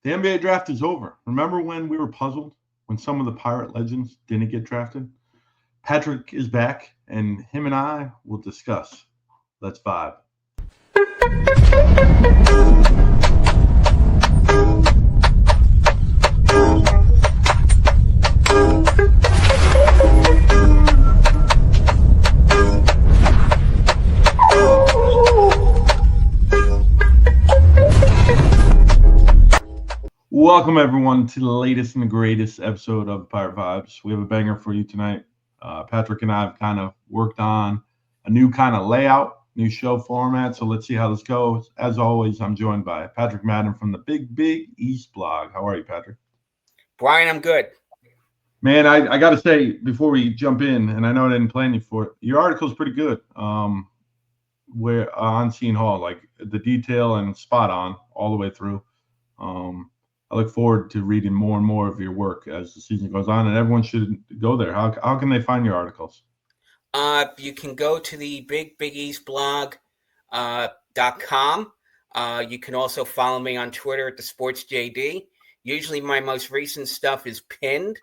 The NBA draft is over. Remember when we were puzzled when some of the Pirate legends didn't get drafted? Patrick is back, and him and I will discuss. Let's vibe. Welcome, everyone, to the latest and the greatest episode of Pirate Vibes. We have a banger for you tonight. Patrick and I have kind of worked on a new kind of layout, new show format, so let's see how this goes. As always, I'm joined by Patrick Madden from the Big East blog. How are you, Patrick? Bryan, I'm good. Man, I got to say, before we jump in, and I know I didn't plan you for it, your article's pretty good. Where on Seton Hall, like the detail and spot on all the way through. I look forward to reading more and more of your work as the season goes on, and everyone should go there. How can they find your articles? You can go to the Big East blog .com. You can also follow me on Twitter at the Sports JD. Usually my most recent stuff is pinned.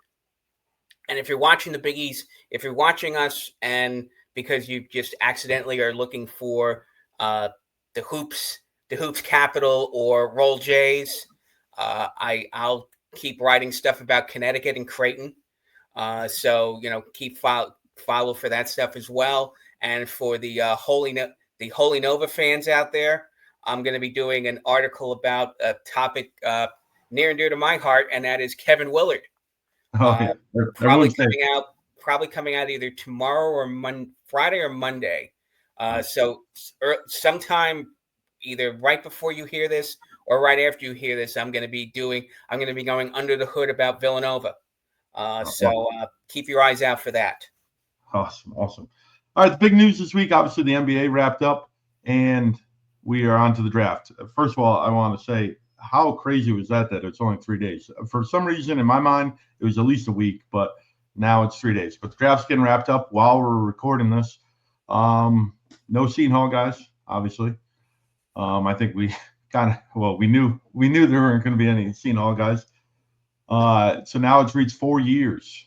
And if you're watching the Big East, if you're watching us and because you just accidentally are looking for the hoops capital or Roll Jays, I'll keep writing stuff about Connecticut and Creighton. So keep follow for that stuff as well. And for the Holy Nova fans out there, I'm going to be doing an article about a topic near and dear to my heart, and that is Kevin Willard. Probably coming out either tomorrow or Friday or Monday. So sometime either right before you hear this or right after you hear this, I'm going to be going under the hood about Villanova. So keep your eyes out for that. Awesome. All right, the big news this week, obviously the NBA wrapped up, and we are on to the draft. First of all, I want to say, how crazy was that it's only 3 days? For some reason, in my mind, it was at least a week, but now it's 3 days. But the draft's getting wrapped up while we're recording this. No Seton Hall guys, obviously. I think we we knew there weren't going to be any Seton Hall guys. So now it's reached 4 years.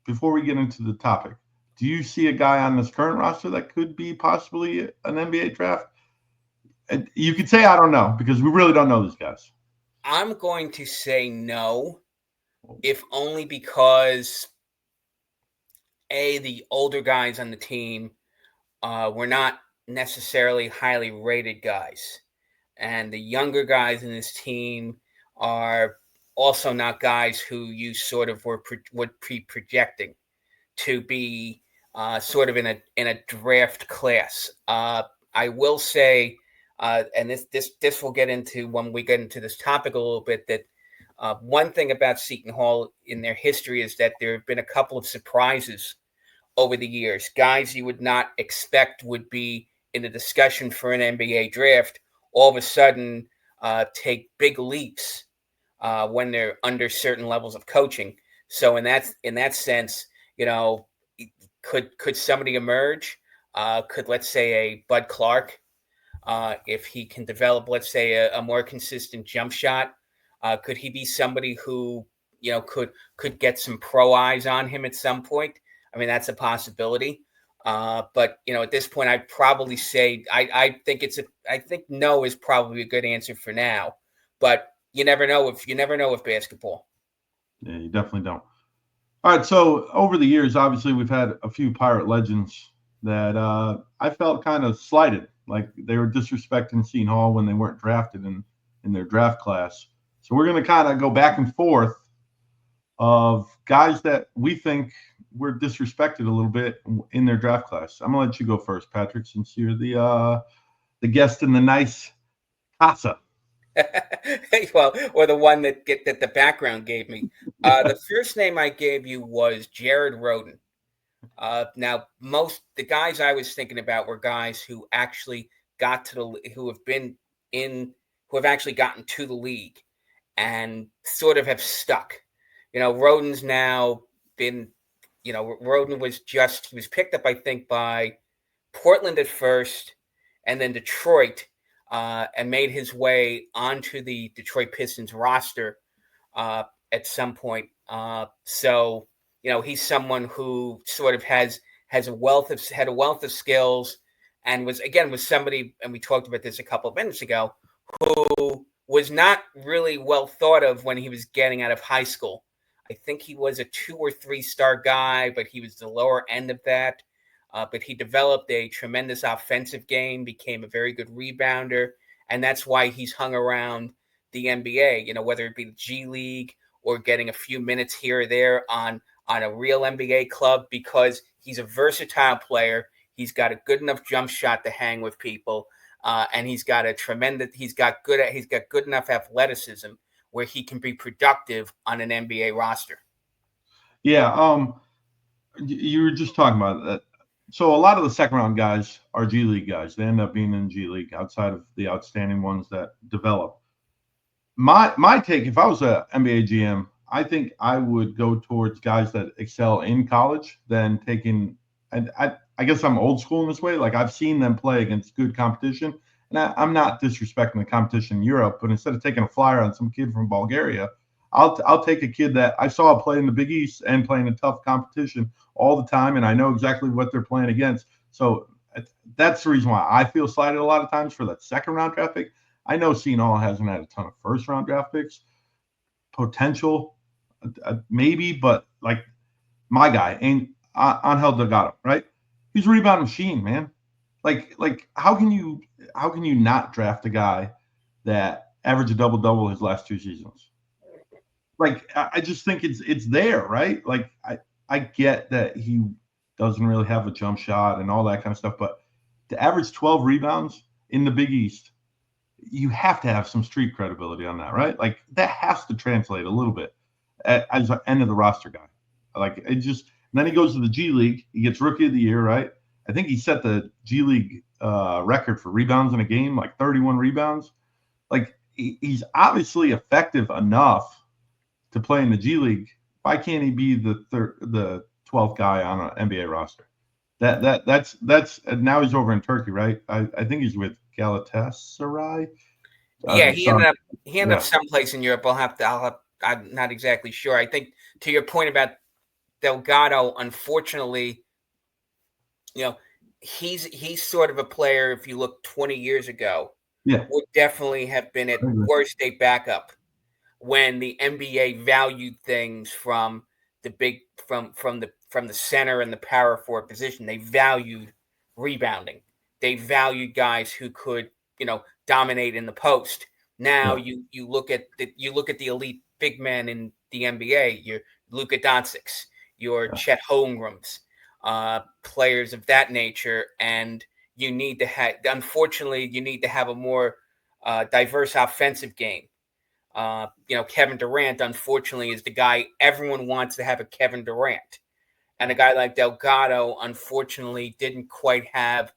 Before we get into the topic, do you see a guy on this current roster that could be possibly an NBA draft? You could say I don't know, because we really don't know these guys. I'm going to say no, if only because the older guys on the team were not necessarily highly rated guys, and the younger guys in this team are also not guys who you sort of would be projecting to be sort of in a draft class. I will say, and this will get into when we get into this topic a little bit, that one thing about Seton Hall in their history is that there have been a couple of surprises over the years. Guys you would not expect would be in the discussion for an NBA draft all of a sudden take big leaps when they're under certain levels of coaching. So in that sense, could somebody emerge? Could, let's say, a Bud Clark, if he can develop, let's say, a more consistent jump shot, could he be somebody who could get some pro eyes on him at some point? I mean, that's a possibility. But at this point, I'd probably say I think no is probably a good answer for now. But you never know with basketball. Yeah, you definitely don't. All right, so over the years, obviously, we've had a few Pirate legends that I felt kind of slighted, like they were disrespecting Seton Hall when they weren't drafted in their draft class. So we're going to kind of go back and forth of guys that we think were disrespected a little bit in their draft class. I'm going to let you go first, Patrick, since you're the guest in the nice casa. Well, or the one that the background gave me. The first name I gave you was Jared Rhodes. Now, the guys I was thinking about were guys who actually who have actually gotten to the league and sort of have stuck. Rhodes now been, Rhodes was picked up, I think, by Portland at first, and then Detroit and made his way onto the Detroit Pistons roster at some point. So he's someone who sort of had a wealth of skills, and was somebody, and we talked about this a couple of minutes ago, who was not really well thought of when he was getting out of high school. I think he was a 2 or 3 star guy, but he was the lower end of that. But he developed a tremendous offensive game, became a very good rebounder, and that's why he's hung around the NBA, whether it be the G League or getting a few minutes here or there on a real NBA club, because he's a versatile player. He's got a good enough jump shot to hang with people, and he's got good enough athleticism where he can be productive on an NBA roster. Yeah, you were just talking about that. So a lot of the second round guys are G League guys. They end up being in G League outside of the outstanding ones that develop. My take, if I was a NBA GM, I think I would go towards guys that excel in college than taking. And I guess I'm old school in this way. Like, I've seen them play against good competition, and I'm not disrespecting the competition in Europe, but instead of taking a flyer on some kid from Bulgaria, I'll take a kid that I saw play in the Big East and playing a tough competition all the time, and I know exactly what they're playing against. So that's the reason why I feel slighted a lot of times for that second round draft pick. I know Seton Hall hasn't had a ton of first round draft picks, potential maybe, but like my guy ain't Angel Delgado, right? He's a rebound machine, man. Like how can you not draft a guy that averaged a double his last 2 seasons? Like, I just think it's there, right? Like, I get that he doesn't really have a jump shot and all that kind of stuff, but to average 12 rebounds in the Big East, you have to have some street credibility on that, right? Like, that has to translate a little bit as an end of the roster guy. Like, it just, and then he goes to the G League. He gets Rookie of the Year, right? I think he set the G League record for rebounds in a game, like 31 rebounds. Like, he's obviously effective enough to play in the G League. Why can't he be the 12th guy on an NBA roster? That's now he's over in Turkey, right? I think he's with Galatasaray. Yeah, he ended up someplace in Europe. I'm not exactly sure. I think, to your point about Delgado, unfortunately, he's sort of a player, if you look 20 years ago, would definitely have been at worst a backup when the NBA valued things from the center and the power forward position. They valued rebounding. They valued guys who could, dominate in the post. Now you look at the elite big men in the NBA, your Luka Doncic's, your Chet Holmgrens, players of that nature, and you need to have a more diverse offensive game. Kevin Durant, unfortunately, is the guy everyone wants to have a Kevin Durant. And a guy like Delgado, unfortunately, didn't quite have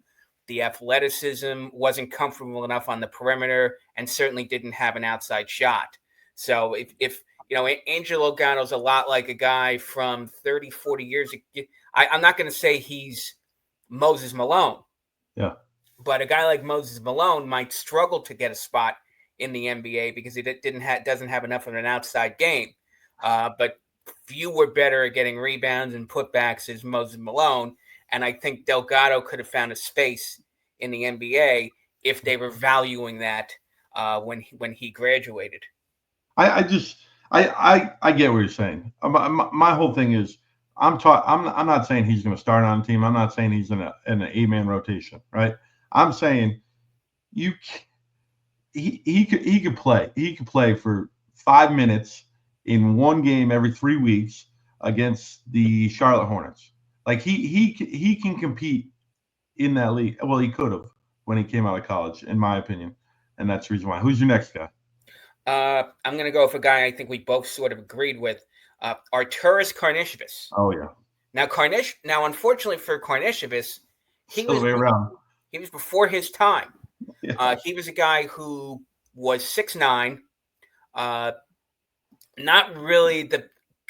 the athleticism, wasn't comfortable enough on the perimeter, and certainly didn't have an outside shot. So if Angel Delgado's a lot like a guy from 30, 40 years ago. I'm not going to say he's Moses Malone. Yeah. But a guy like Moses Malone might struggle to get a spot in the NBA because he doesn't have enough of an outside game. But few were better at getting rebounds and putbacks as Moses Malone. And I think Delgado could have found a space in the NBA if they were valuing that when he graduated. I get what you're saying. My whole thing is, I'm not saying he's going to start on a team. I'm not saying he's in an 8-man rotation, right? I'm saying he could play. He could play for 5 minutes in one game every 3 weeks against the Charlotte Hornets. Like, he can compete in that league. Well, he could have when he came out of college, in my opinion, and that's the reason why. Who's your next guy? I'm going to go with a guy I think we both sort of agreed with, Arturas Carnesus. Oh yeah. Now, unfortunately for Carnesus, he was before his time. Yeah. He was a guy who was 6'9", not really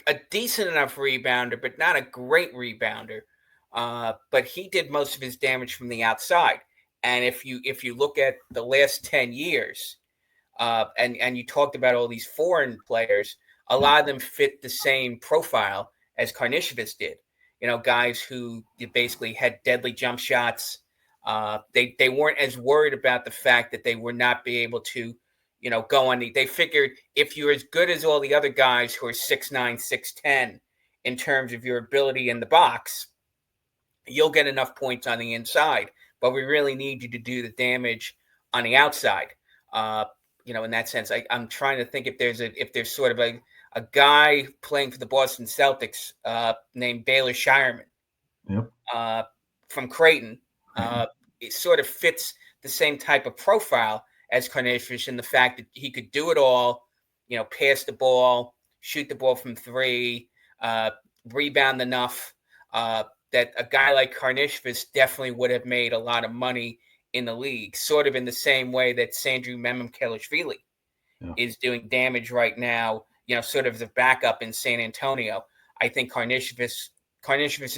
a decent enough rebounder, but not a great rebounder. But he did most of his damage from the outside. And if you look at the last 10 years, and you talked about all these foreign players, a lot of them fit the same profile as Carnesus did. Guys who basically had deadly jump shots. They weren't as worried about the fact that they would not be able to, go on. They figured if you're as good as all the other guys who are 6'9", 6'10", in terms of your ability in the box, you'll get enough points on the inside. But we really need you to do the damage on the outside. In that sense, I'm trying to think if there's sort of a guy playing for the Boston Celtics named Baylor Shireman. Yep. From Creighton. It sort of fits the same type of profile as Carnesus in the fact that he could do it all, pass the ball, shoot the ball from three, rebound enough, that a guy like Carnesus definitely would have made a lot of money in the league, sort of in the same way that Sandru Memkelishvili is doing damage right now, sort of the backup in San Antonio. I think Carnesus'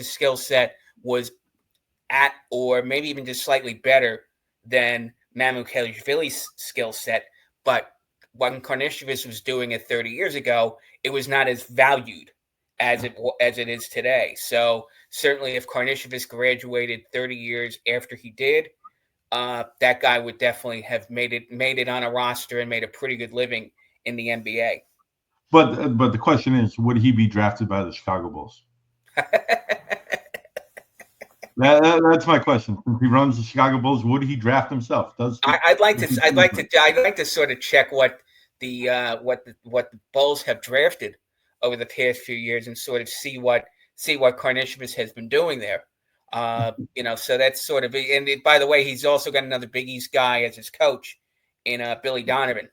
skill set was at or maybe even just slightly better than Memkelishvili's skill set, but when Carnesus was doing it 30 years ago, it was not as valued as it is today. So certainly if Carnesus graduated 30 years after he did, that guy would definitely have made it on a roster and made a pretty good living in the NBA. But the question is, would he be drafted by the Chicago Bulls? That's my question. Since he runs the Chicago Bulls, would he draft himself? I'd like to sort of check what the Bulls have drafted over the past few years and sort of see what Carnesus has been doing there. So that's sort of, and by the way, he's also got another Big East guy as his coach in Billy Donovan,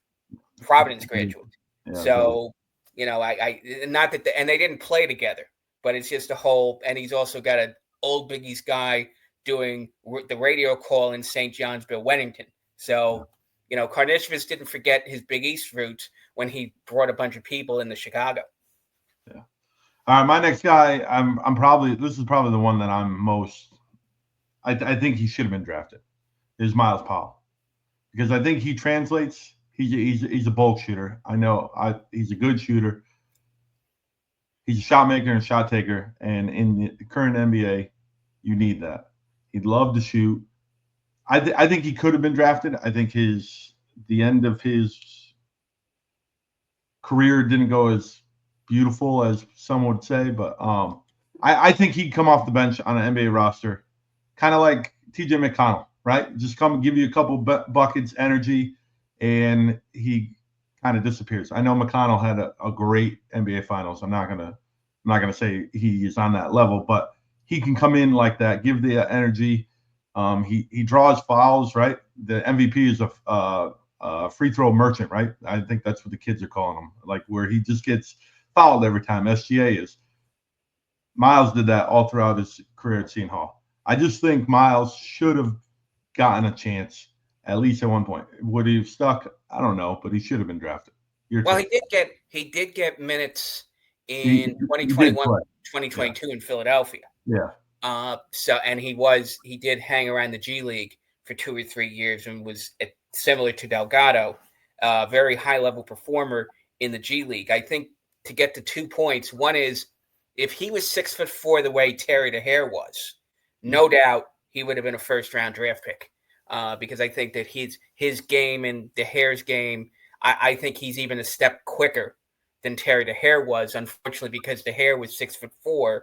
Providence graduate. Yeah, so, I not that, and they didn't play together, but it's just a whole, and he's also got an old Big East guy doing the radio call in St. John's, Bill Wennington. So, Carnesus didn't forget his Big East roots when he brought a bunch of people into Chicago. Yeah. All right, my next guy, this is probably the one that I'm most, I think he should have been drafted, is Myles Powell, because I think he translates. He's a bulk shooter. I know he's a good shooter. He's a shot maker and shot taker, and in the current NBA, you need that. He'd love to shoot. I think he could have been drafted. I think the end of his career didn't go as beautiful as some would say, but I think he'd come off the bench on an NBA roster, kind of like TJ McConnell, right? Just come give you a couple buckets, energy, and he kind of disappears. I know McConnell had a great NBA Finals. I'm not gonna say he is on that level, but he can come in like that, give the energy. He draws fouls, right? The MVP is a free throw merchant, right? I think that's what the kids are calling him, like where he just gets fouled every time. SGA is. Myles did that all throughout his career at Seton Hall. I just think Myles should have gotten a chance at least at one point. Would he have stuck? I don't know, but he should have been drafted. Well, he did get minutes in 2021, 2022 in Philadelphia. Yeah. And he did hang around the G League for 2 or 3 years and was similar to Delgado, very high level performer in the G League. I think to get to 2 points, one is if he was 6'4" the way Terry DeHare was, no doubt he would have been a first round draft pick. Because I think that his game and DeHare's game, I think he's even a step quicker than Terry DeHare was. Unfortunately, because DeHare was 6'4",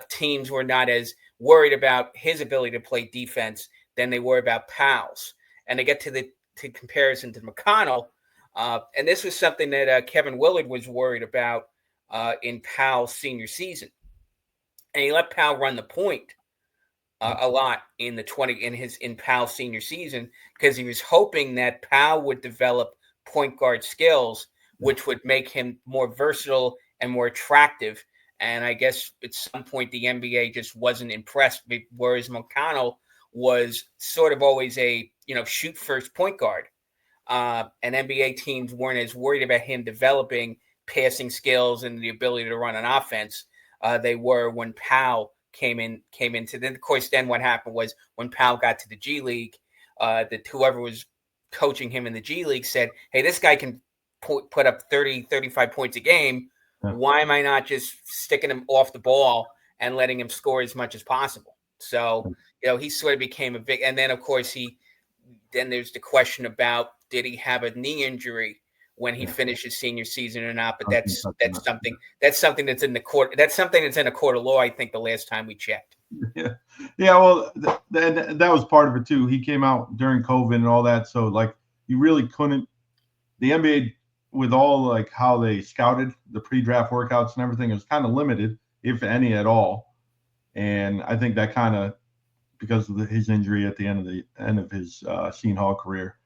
teams were not as worried about his ability to play defense than they were about Powell's. And to get to comparison to McConnell, and this was something that Kevin Willard was worried about in Powell's senior season, and he let Powell run the point a lot in Powell's senior season because he was hoping that Powell would develop point guard skills, which would make him more versatile and more attractive. And I guess at some point the NBA just wasn't impressed, whereas McConnell was sort of always a shoot first point guard. And NBA teams weren't as worried about him developing passing skills and the ability to run an offense. They were when Powell came into. Then of course, then what happened was when Powell got to the G League, that whoever was coaching him in the G League said, "Hey, this guy can put up 30, 35 points a game. Yeah. Why am I not just sticking him off the ball and letting him score as much as possible?" So, he sort of became a big, and then of course then there's the question about, did he have a knee injury when he finished his senior season or not? But that's something that's in the court. That's something that's in a court of law, I think, the last time we checked. Yeah. Well, that was part of it too. He came out during COVID and all that. So like, you really couldn't, the NBA, with all like how they scouted the pre-draft workouts and everything, it was kind of limited, if any at all. And I think that kind of, because of his injury at the end of his Seton Hall career,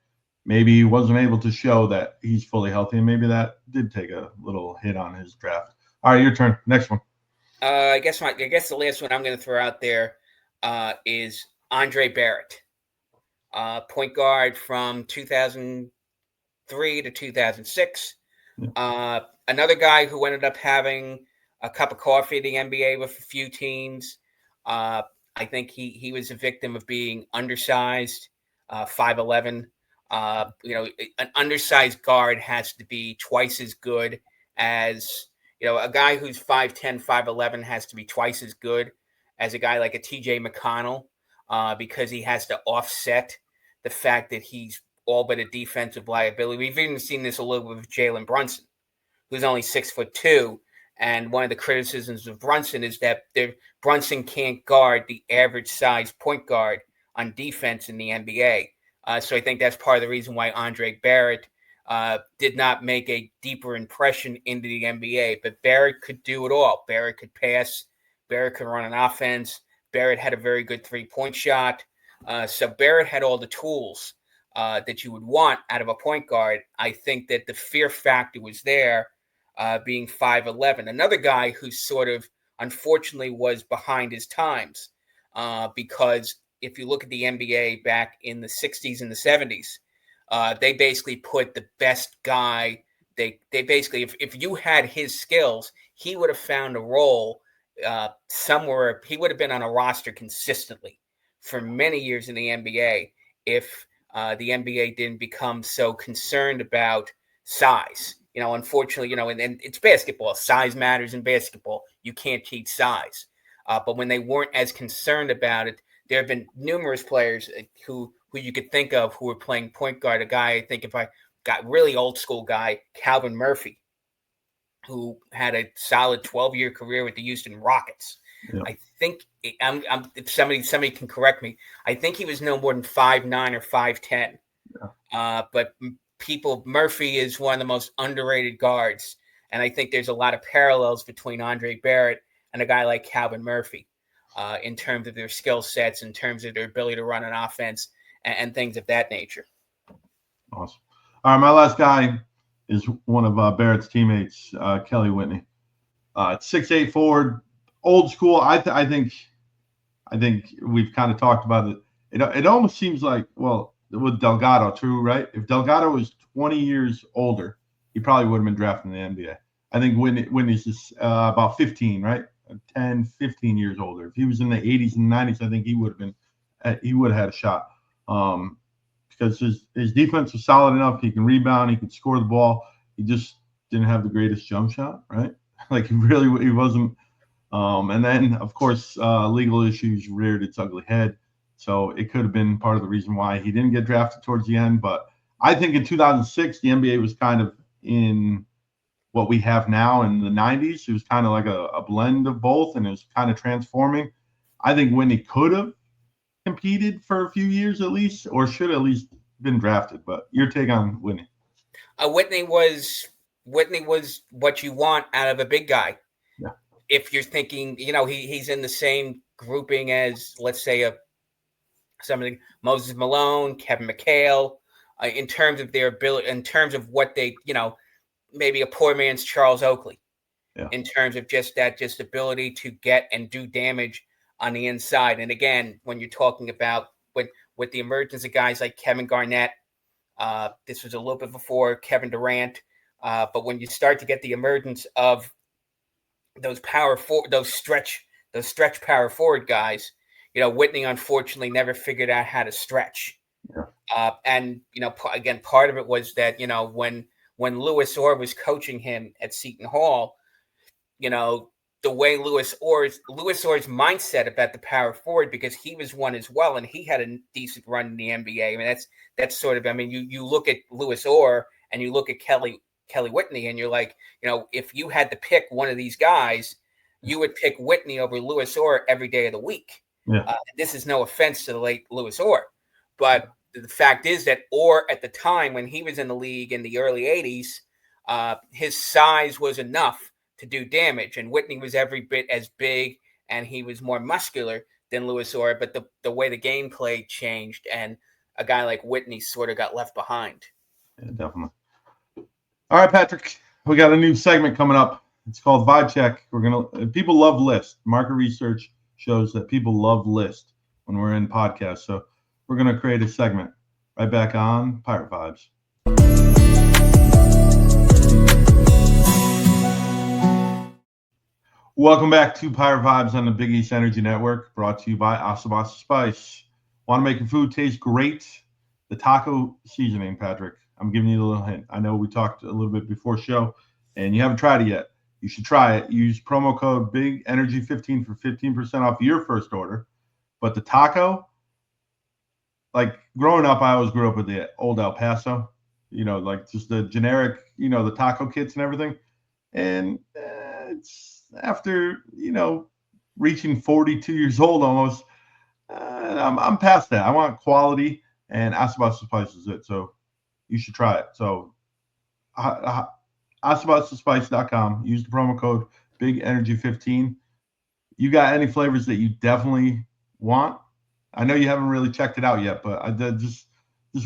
maybe he wasn't able to show that he's fully healthy, and maybe that did take a little hit on his draft. All right, your turn. Next one. I guess the last one I'm going to throw out there is Andre Barrett, point guard from 2003 to 2006. Another guy who ended up having a cup of coffee in the NBA with a few teams. I think he was a victim of being undersized, 5'11". An undersized guard has to be twice as good as, a guy who's 5'10", 5'11" has to be twice as good as a guy like a TJ McConnell, because he has to offset the fact that he's all but a defensive liability. We've even seen this a little bit with Jalen Brunson, who's only 6'2". And one of the criticisms of Brunson is that Brunson can't guard the average size point guard on defense in the NBA. So I think that's part of the reason why Andre Barrett did not make a deeper impression into the NBA. But Barrett could do it all. Barrett could pass. Barrett could run an offense. Barrett had a very good three-point shot. So Barrett had all the tools that you would want out of a point guard. I think that the fear factor was there, being 5'11". Another guy who sort of, unfortunately, was behind his times, because if you look at the NBA back in the 60s and the 70s, they basically put the best guy. They basically, if you had his skills, he would have found a role somewhere. He would have been on a roster consistently for many years in the NBA if the NBA didn't become so concerned about size. Unfortunately, and it's basketball. Size matters in basketball. You can't teach size. But when they weren't as concerned about it, there have been numerous players who you could think of who were playing point guard. A guy, I think, if I got really old school guy, Calvin Murphy, who had a solid 12-year career with the Houston Rockets. Yeah. I think if somebody can correct me, I think he was no more than 5'9" or 5'10". Yeah. But Murphy is one of the most underrated guards, and I think there's a lot of parallels between Andre Barrett and a guy like Calvin Murphy, in terms of their skill sets, in terms of their ability to run an offense, and things of that nature. Awesome. All right, my last guy is one of Barrett's teammates, Kelly Whitney. 6'8" forward, old school. I think we've kind of talked about it. It almost seems like, well, with Delgado, true, right? If Delgado was 20 years older, he probably would have been drafted in the NBA. I think Whitney's just about 15, right? 10, 15 years older. If he was in the 80s and 90s, I think he would have had a shot. Because his defense was solid enough. He can rebound. He could score the ball. He just didn't have the greatest jump shot, right? Like he wasn't. And then, of course, legal issues reared its ugly head. So it could have been part of the reason why he didn't get drafted towards the end. But I think in 2006, the NBA was kind of in what we have now in the 90s. It was kind of like a blend of both, and it was kind of transforming. I think Whitney could have competed for a few years at least, or should at least been drafted. But your take on Whitney? Whitney was what you want out of a big guy. Yeah. If you're thinking, he's in the same grouping as, let's say, somebody Moses Malone, Kevin McHale, in terms of their ability, in terms of what they, maybe a poor man's Charles Oakley, in terms of just ability to get and do damage on the inside. And again, when you're talking about with the emergence of guys like Kevin Garnett, this was a little bit before Kevin Durant, but when you start to get the emergence of those those stretch the stretch power forward guys. Whitney unfortunately never figured out how to stretch. Yeah. And again, part of it was that when Louis Orr was coaching him at Seton Hall, the way Louis Orr's mindset about the power forward, because he was one as well, and he had a decent run in the NBA. I mean, that's sort of, I mean, you look at Louis Orr and you look at Kelly Whitney, and you're like, if you had to pick one of these guys, you would pick Whitney over Louis Orr every day of the week. Yeah. This is no offense to the late Louis Orr, but the fact is that Orr at the time when he was in the league in the early 80s, his size was enough to do damage, and Whitney was every bit as big and he was more muscular than Louis Orr, but the way the game play changed, and a guy like Whitney sort of got left behind. Yeah, definitely. All right, Patrick, we got a new segment coming up. It's called Vibe Check. People love lists. Market research shows that people love lists when we're in podcasts. So we're going to create a segment right back on Pirate Vibes. Welcome back to Pirate Vibes on the Big East Energy Network, brought to you by Asabasa Spice. Want to make your food taste great? The taco seasoning, Patrick. I'm giving you a little hint. I know we talked a little bit before show, and you haven't tried it yet. You should try it. Use promo code BIGENERGY15 for 15% off your first order. But the taco, like growing up, I always grew up with the old El Paso, like just the generic, the taco kits and everything. And it's after, reaching 42 years old almost, I'm past that. I want quality, and Asabasa Spice is it. So you should try it. So AsabasaSpice.com. Use the promo code BIGENERGY15. You got any flavors that you definitely want? I know you haven't really checked it out yet, but I just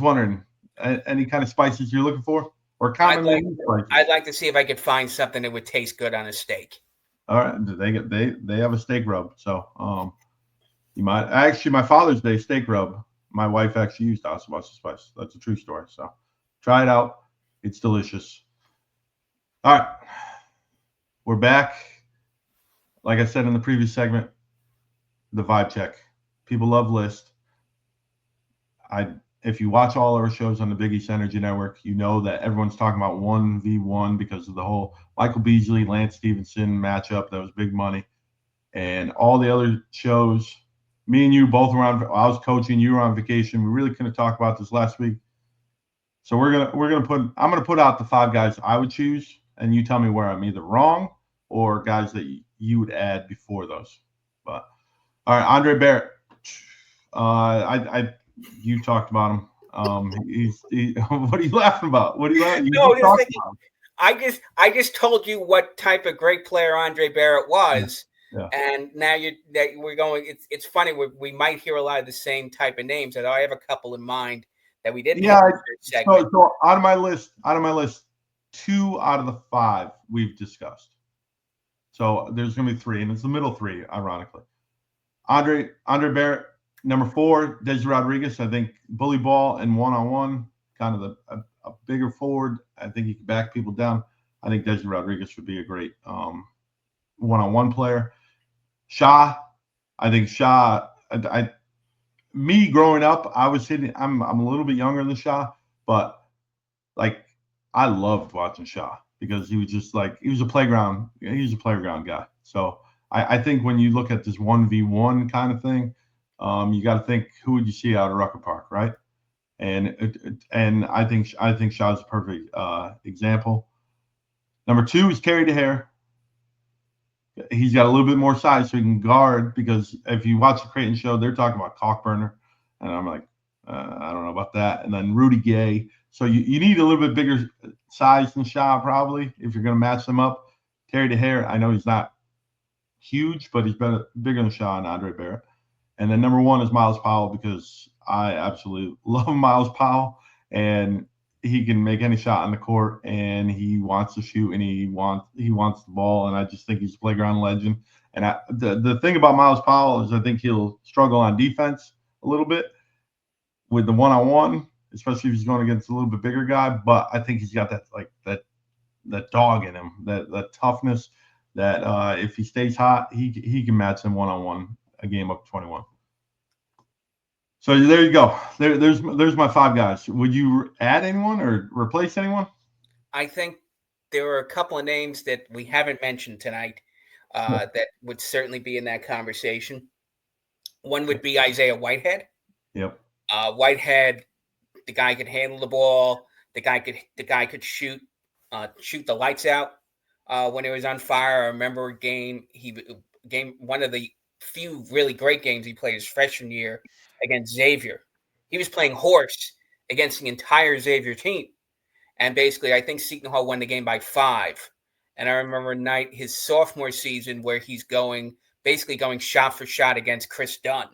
wondering, any kind of spices you're looking for, or common spices? I'd like to see if I could find something that would taste good on a steak. All right, they have a steak rub, so you might actually, my Father's Day steak rub, my wife actually used Asabasa Spice. That's a true story. So try it out; it's delicious. All right, we're back. Like I said in the previous segment, the vibe check. People love list. If you watch all our shows on the Big East Energy Network, you know that everyone's talking about 1v1 because of the whole Michael Beasley, Lance Stevenson matchup. That was big money. And all the other shows, me and you both were on. I was coaching, you were on vacation. We really couldn't talk about this last week. So I'm gonna put out the 5 guys I would choose, and you tell me where I'm either wrong or guys that you would add before those. But all right, Andre Barrett. You talked about him. What are you laughing about? What are you laughing? I just told you what type of great player Andre Barrett was, yeah. And now we're going. It's funny. We might hear a lot of the same type of names. Although I have a couple in mind that we didn't. Yeah. So out of my list, 2 out of the 5 we've discussed. So there's going to be 3, and it's the middle 3, ironically. Andre Barrett. Number 4, Desi Rodriguez. I think bully ball and one-on-one, kind of a bigger forward. I think he can back people down. I think Desi Rodriguez would be a great one-on-one player. Shah, I think Shah. Me growing up, I'm a little bit younger than Shah, but like I loved watching Shah because he was just like he was a playground guy. So I think when you look at this 1v1 kind of thing. You got to think, who would you see out of Rucker Park, right? And I think Shaw's a perfect example. Number 2 is Kerry DeHare. He's got a little bit more size, so he can guard. Because if you watch the Creighton show, they're talking about Cockburner, and I'm like, I don't know about that. And then Rudy Gay. So you need a little bit bigger size than Shaw probably if you're going to match them up. Kerry DeHare, I know he's not huge, but he's bigger than Shaw and Andre Barrett. And then number 1 is Miles Powell because I absolutely love Miles Powell, and he can make any shot on the court, and he wants to shoot, and he wants the ball, and I just think he's a playground legend. And the thing about Miles Powell is I think he'll struggle on defense a little bit with the one-on-one, especially if he's going against a little bit bigger guy. But I think he's got that dog in him, that toughness that if he stays hot, he can match him one-on-one a game up to 21. So there you go. There's my 5 guys. Would you add anyone or replace anyone? I think there are a couple of names that we haven't mentioned tonight that would certainly be in that conversation. One would be Isaiah Whitehead. Yep. Whitehead, the guy could handle the ball. The guy could shoot the lights out when it was on fire. I remember a game one of the few really great games he played his freshman year against Xavier. He was playing horse against the entire Xavier team. And basically, I think Seton Hall won the game by 5. And I remember a night his sophomore season where he's basically going shot for shot against Chris Dunn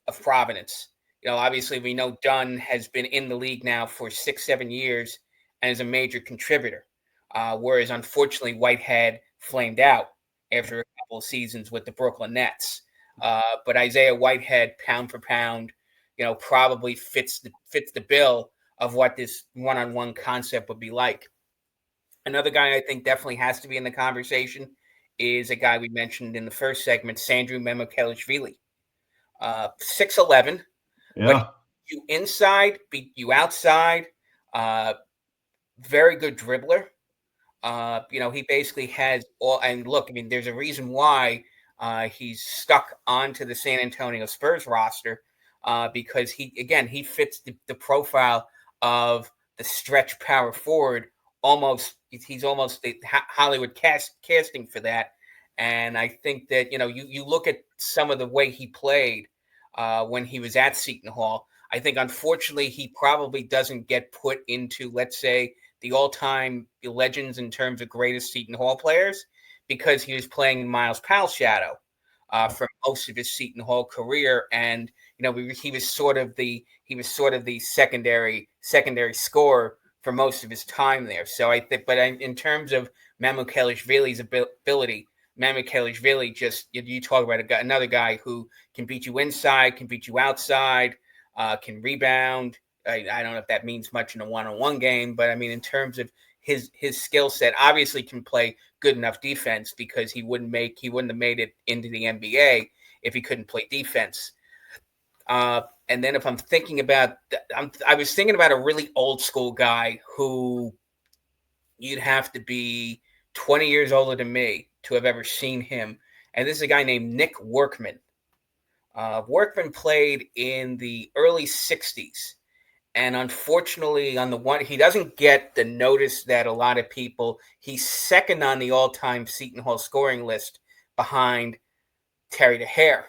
of Providence. Obviously we know Dunn has been in the league now for 6-7 years and is a major contributor. Whereas unfortunately Whitehead flamed out after a couple of seasons with the Brooklyn Nets. But Isaiah Whitehead, pound for pound, probably fits the bill of what this one-on-one concept would be like. Another guy I think definitely has to be in the conversation is a guy we mentioned in the first segment, Sandru Memokelishvili. 6'11", Yeah. but you inside, beat you outside. Very good dribbler. He basically has all. And look, I mean, there's a reason why he's stuck onto the San Antonio Spurs roster because he fits the profile of the stretch power forward. He's almost the Hollywood casting for that. And I think that you look at some of the way he played when he was at Seton Hall. I think unfortunately he probably doesn't get put into, let's say, the all-time legends in terms of greatest Seton Hall players because he was playing in Miles Powell's shadow for most of his Seton Hall career, and he was sort of the secondary scorer for most of his time there. So I think, but in terms of Memokelishvili's ability, Memokelishvili just you talk about another guy who can beat you inside, can beat you outside, can rebound. I don't know if that means much in a one-on-one game, but I mean in terms of his skill set, obviously can play good enough defense because he wouldn't have made it into the NBA if he couldn't play defense. And then if I'm thinking about, I was thinking about a really old school guy who you'd have to be 20 years older than me to have ever seen him. And this is a guy named Nick Workman. Workman played in the early 60s. And unfortunately, he doesn't get the notice that a lot of people, he's second on the all-time Seton Hall scoring list behind Terry DeHare.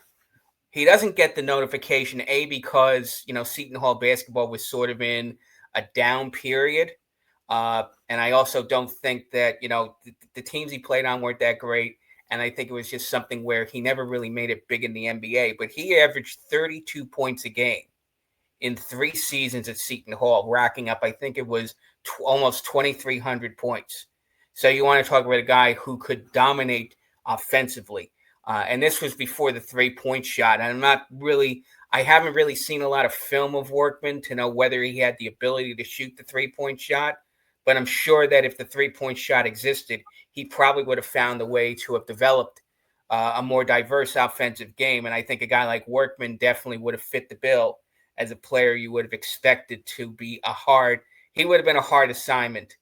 He doesn't get the notification, because, Seton Hall basketball was sort of in a down period. And I also don't think that, the teams he played on weren't that great. And I think it was just something where he never really made it big in the NBA. But he averaged 32 points a game in 3 seasons at Seton Hall, racking up, I think it was almost 2,300 points. So you want to talk about a guy who could dominate offensively. And this was before the 3-point shot. And I haven't really seen a lot of film of Workman to know whether he had the ability to shoot the 3-point shot. But I'm sure that if the 3-point shot existed, he probably would have found a way to have developed a more diverse offensive game. And I think a guy like Workman definitely would have fit the bill as a player you would have expected to be he would have been a hard assignment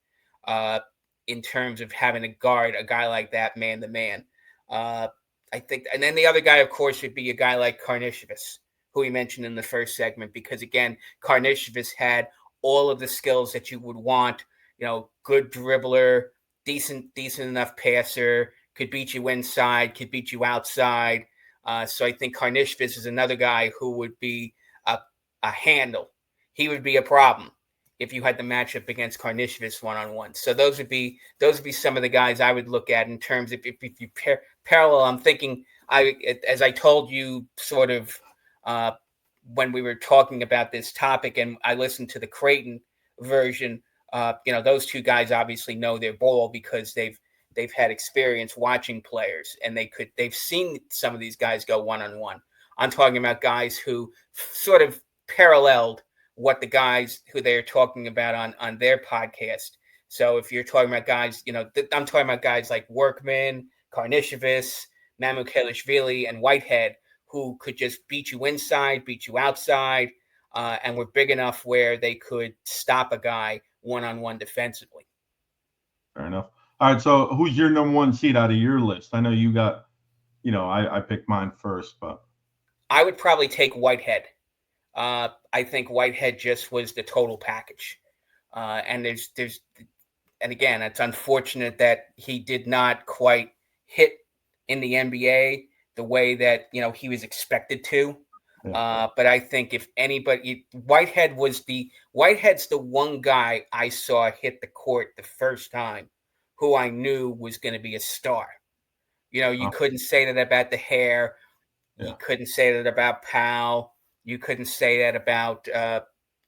in terms of having to guard a guy like that man to man. I think, and then the other guy, of course, would be a guy like Carnesus, who we mentioned in the first segment, because again, Carnesus had all of the skills that you would want, good dribbler, decent enough passer, could beat you inside, could beat you outside. So I think Carnesus is another guy who would be a handle. He would be a problem if you had the matchup against Carnesus one-on-one. So those would be some of the guys I would look at in terms of if you parallel. I'm thinking, as I told you sort of when we were talking about this topic, and I listened to the Creighton version, those two guys obviously know their ball because they've had experience watching players, and they've seen some of these guys go one-on-one. I'm talking about guys who sort of paralleled what the guys who they're talking about on their podcast. So if you're talking about guys, I'm talking about guys like Workman, Carnesus, Mamukelishvili, and Whitehead, who could just beat you inside, beat you outside, and were big enough where they could stop a guy one-on-one defensively. Fair enough. All right, so who's your number one seed out of your list? I know you got, I picked mine first, but I would probably take Whitehead. I think Whitehead just was the total package. And again, it's unfortunate that he did not quite hit in the NBA the way that, he was expected to. Yeah. But I think if anybody, Whitehead's the one guy I saw hit the court the first time who I knew was going to be a star. You couldn't say that about the hair. Yeah. You couldn't say that about Powell. You couldn't say that about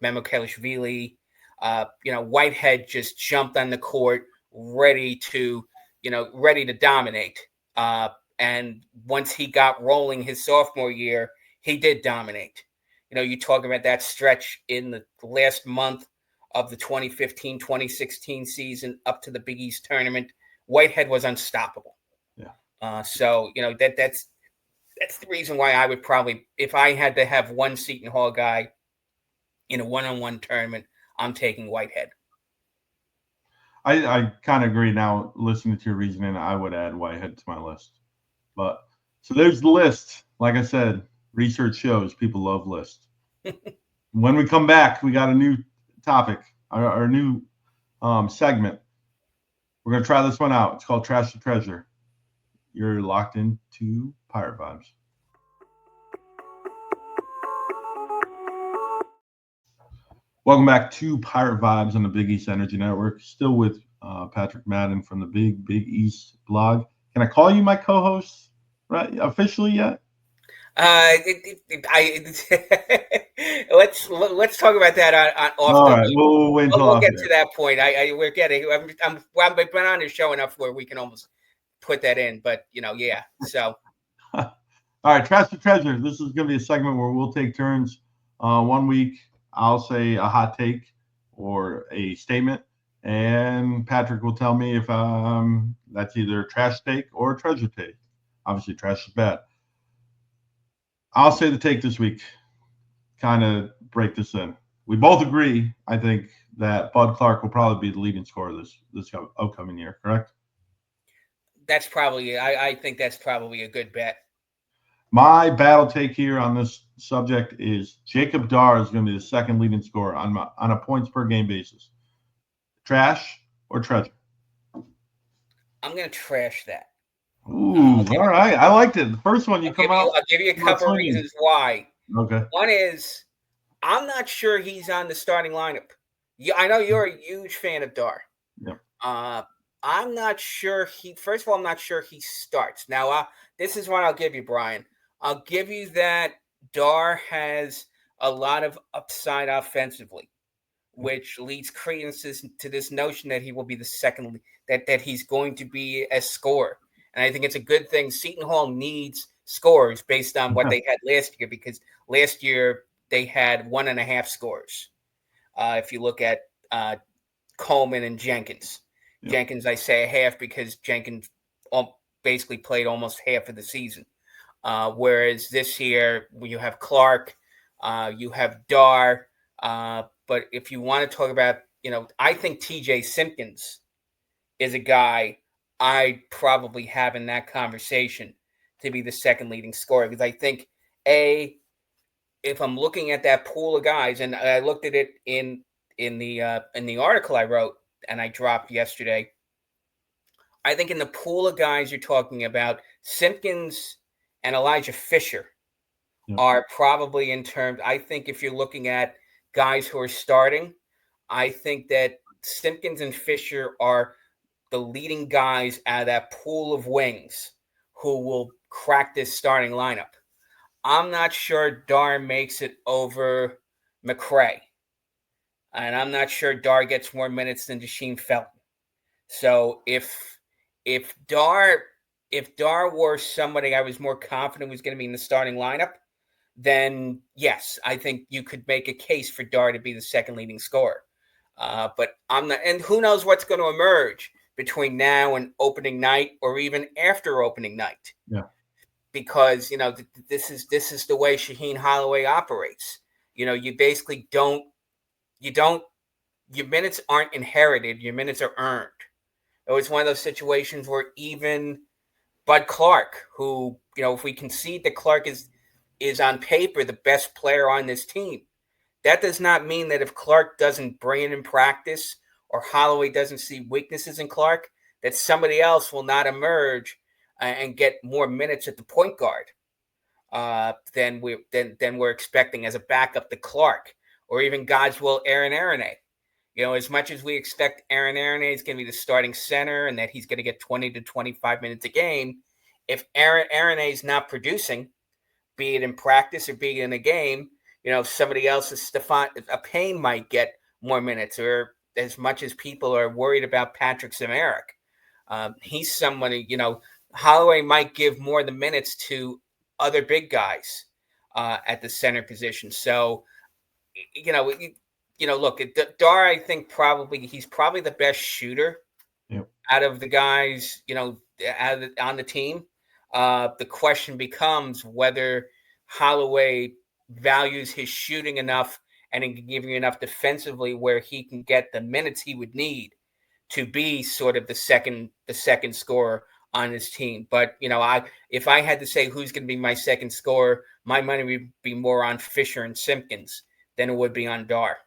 Mamukelishvili. Whitehead just jumped on the court, ready to dominate. And once he got rolling his sophomore year, he did dominate. You talk about that stretch in the last month of the 2015-2016 season up to the Big East tournament. Whitehead was unstoppable. Yeah. So that's the reason why I would probably, if I had to have one Seton Hall guy in a one-on-one tournament, I'm taking Whitehead. I kind of agree now. Listening to your reasoning, I would add Whitehead to my list. But so there's the list. Like I said, research shows people love lists. When we come back, we got a new topic, our new segment. We're going to try this one out. It's called Trash to Treasure. You're locked into Pirate Vibes. Welcome back to Pirate Vibes on the Big East Energy Network. Still with Patrick Madden from the Big East blog. Can I call you my co-host officially yet? Let's talk about that on off. All right, we'll wait until we'll get to that point. We're getting. I've been on the show enough where we can almost put that in, but yeah. So, all right, Trash to Treasure. This is going to be a segment where we'll take turns. 1 week, I'll say a hot take or a statement, and Patrick will tell me if that's either a trash take or a treasure take. Obviously, trash is bad. I'll say the take this week. Kind of break this in. We both agree, I think, that Bud Clark will probably be the leading scorer this upcoming year. Correct? That's probably. I think that's probably a good bet. My battle take here on this subject is Jacob Dar is going to be the second leading scorer on a points per game basis. Trash or treasure? I'm going to trash that. Ooh, all right. I liked it. The first one I'll give you a couple of reasons why. Okay. One is I'm not sure he's on the starting lineup. I know you're a huge fan of Dar. Yeah. I'm not sure first of all, I'm not sure he starts. Now, this is what I'll give you, Brian. I'll give you that Dar has a lot of upside offensively, which leads credence to this notion that he will be the second, that he's going to be a scorer. And I think it's a good thing. Seton Hall needs scores based on what they had last year, because last year they had 1.5 scores. If you look at Coleman and Jenkins. Yeah. Jenkins, I say a half because Jenkins basically played almost half of the season. Whereas this year, you have Clark, you have Dar. But if you want to talk about, I think TJ Simpkins is a guy I'd probably have in that conversation to be the second leading scorer. Because I think, if I'm looking at that pool of guys, and I looked at it in the article I wrote and I dropped yesterday, I think in the pool of guys you're talking about, Simpkins and Elijah Fisher are probably in terms. I think if you're looking at guys who are starting, I think that Simpkins and Fisher are the leading guys out of that pool of wings who will crack this starting lineup. I'm not sure Dar makes it over McRae. And I'm not sure Dar gets more minutes than Desheen Felton. So if Dar were somebody I was more confident was going to be in the starting lineup, then yes, I think you could make a case for Dar to be the second leading scorer. But and who knows what's going to emerge between now and opening night, or even after opening night. Yeah. Because this is the way Shaheen Holloway operates. You basically don't your minutes aren't inherited, your minutes are earned. It was one of those situations where even Bud Clark, who, if we concede that Clark is on paper the best player on this team, that does not mean that if Clark doesn't bring it in practice, or Holloway doesn't see weaknesses in Clark, that somebody else will not emerge and get more minutes at the point guard than we're expecting as a backup to Clark, or even God's will Aaron Aronay. As much as we expect Aaron Aronay is going to be the starting center and that he's going to get 20 to 25 minutes a game, if Aaron Aronay is not producing, be it in practice or be it in a game, somebody else, a Payne might get more minutes, or as much as people are worried about Patrick Samarik. He's somebody, Holloway might give more of the minutes to other big guys at the center position. So, look, Dar, I think he's probably the best shooter out of the guys, on the team. The question becomes whether Holloway values his shooting enough and can give you enough defensively where he can get the minutes he would need to be sort of the second scorer on his team. But, if I had to say who's going to be my second scorer, my money would be more on Fisher and Simpkins than it would be on Dar.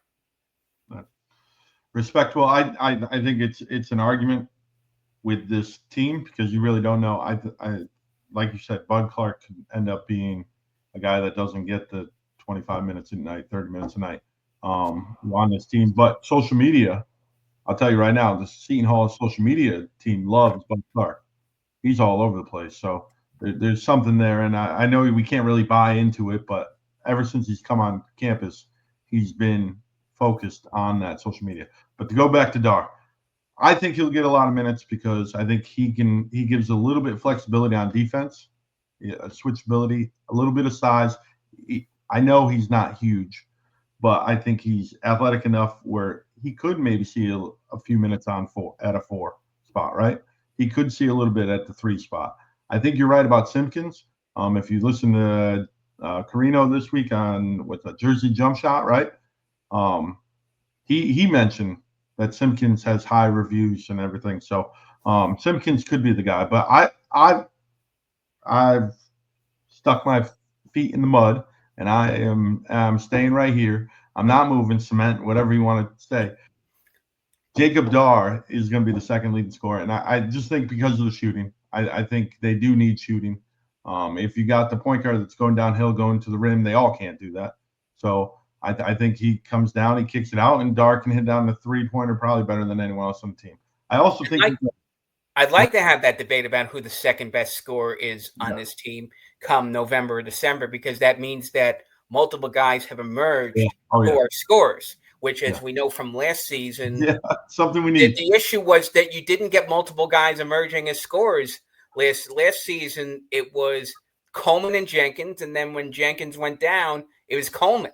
Respectable. I think it's an argument with this team because you really don't know. I like you said, Bud Clark could end up being a guy that doesn't get the 25 minutes a night, 30 minutes a night on this team. But social media, I'll tell you right now, the Seton Hall social media team loves Bud Clark. He's all over the place. So there's something there. And I know we can't really buy into it, but ever since he's come on campus, he's been focused on that social media. But to go back to Dar, I think he'll get a lot of minutes because I think he gives a little bit of flexibility on defense, switchability, a little bit of size. I know he's not huge, but I think he's athletic enough where he could maybe see a few minutes at a 4 spot, right? He could see a little bit at the 3 spot. I think you're right about Simpkins. If you listen to Carino this week on what's a Jersey jump shot, right? He mentioned that Simpkins has high reviews and everything. So Simpkins could be the guy. But I've stuck my feet in the mud, and I'm staying right here. I'm not moving, cement, whatever you want to say. Jacob Dar is going to be the second leading scorer. And I just think because of the shooting, I think they do need shooting. If you got the point guard that's going downhill, going to the rim, they all can't do that. So I think he comes down, he kicks it out, and Dar can hit down the 3-pointer probably better than anyone else on the team. I also think I'd like to have that debate about who the second best scorer is on this team come November or December, because that means that multiple guys have emerged who are scorers, which, as we know from last season, something we need. The issue was that you didn't get multiple guys emerging as scorers. Last season, it was Coleman and Jenkins, and then when Jenkins went down, it was Coleman.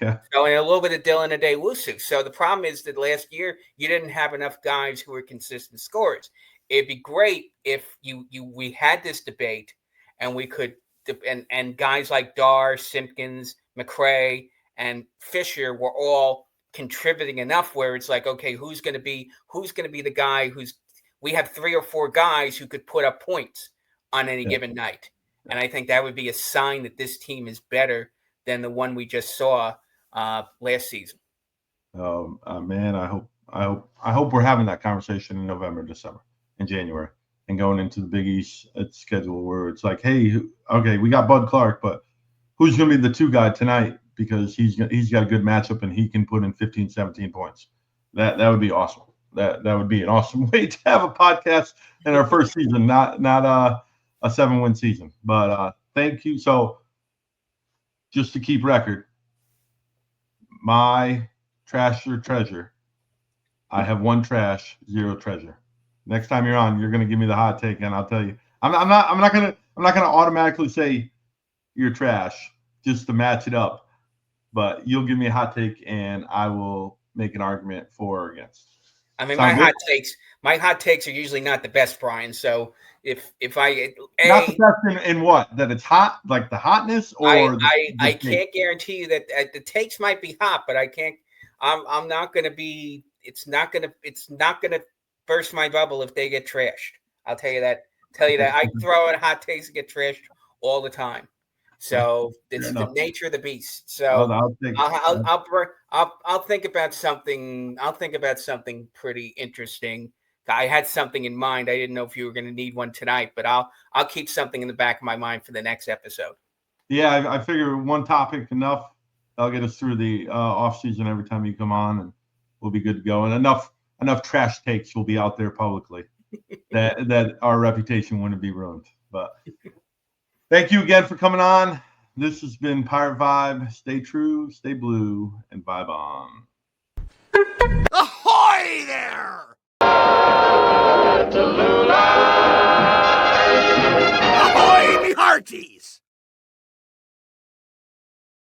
Yeah. So, and a little bit of Dylan Adewusu. So the problem is that last year you didn't have enough guys who were consistent scorers. It'd be great if we had this debate and we could and guys like Dar, Simpkins, McCray, and Fisher were all contributing enough where it's like, okay, who's going to be the guy we have 3 or 4 guys who could put up points on any given night. And I think that would be a sign that this team is better than the one we just saw last season. Man, I hope we're having that conversation in November, December, and January, and going into the Big East schedule where it's like, hey, okay, we got Bud Clark, but who's going to be the 2 guy tonight because he's got a good matchup and he can put in 15, 17 points. That would be awesome. That would be an awesome way to have a podcast in our first season, not a 7-win season. But thank you. So, just to keep record, my trash or treasure, I have 1 trash, 0 treasure. Next time you're on, you're going to give me the hot take, and I'll tell you, I'm not going to automatically say you're trash just to match it up, but you'll give me a hot take, and I will make an argument for or against. I mean, Sound my hot takes are usually not the best, Bryan. So if not the best in what? That it's hot, like the hotness, or I can't guarantee you that the takes might be hot, but I can't. I'm not going to be. It's not going to burst my bubble if they get trashed. I'll tell you that. I throw in hot takes and get trashed all the time. So it's the nature of the beast. So I'll think about something. I'll think about something pretty interesting. I had something in mind. I didn't know if you were going to need one tonight, but I'll keep something in the back of my mind for the next episode. Yeah, I figure one topic enough. That'll get us through the off season every time you come on, and we'll be good to go. And enough trash takes will be out there publicly that our reputation wouldn't be ruined. But thank you again for coming on. This has been Pirate Vibe. Stay true, stay blue, and vibe on. Ahoy there! Ahoy, me hearties!